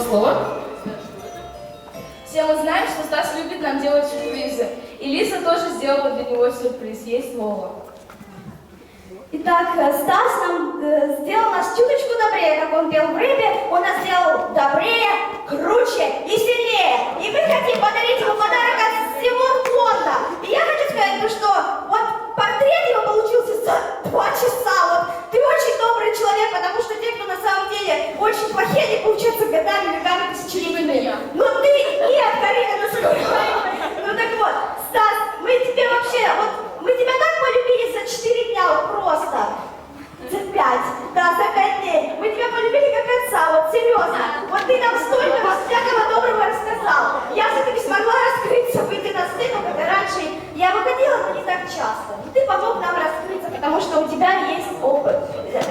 слово. Все мы знаем, что Стас любит нам делать сюрпризы. И Лиза тоже сделала для него сюрприз. Есть слово. Итак, Стас нам сделал нас чуточку добрее, как он пел в рэпе. Он нас сделал добрее, круче и сильнее. И мы хотим подарить ему подарок от всего фонда. И я хочу сказать, ну что, вот портрет его получился за 2 часа. Вот ты очень добрый человек, потому что те, кто на самом деле очень плохие, они получаются годами, веками, тысячелетиями. Но ты нет, Карина, ну сколько? Ну так вот, Стас, мы тебе вообще, вот мы тебя так полюбили за 4 дня, вот просто. За 5, да, за 5 дней. Мы тебя полюбили как отца, вот серьезно. Вот ты нам столько всякого доброго рассказал. Я все-таки смогла раскрыться, выйти на сцену, как и раньше. Я выходила, но не так часто. Но ты помог нам раскрыться, потому что у тебя есть опыт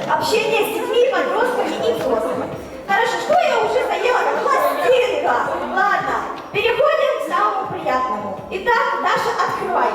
общения с детьми, подростками и взрослыми. Хорошо, что я уже заела, как пластинка. Ладно, переходим к самому приятному. Итак, Даша, открывай.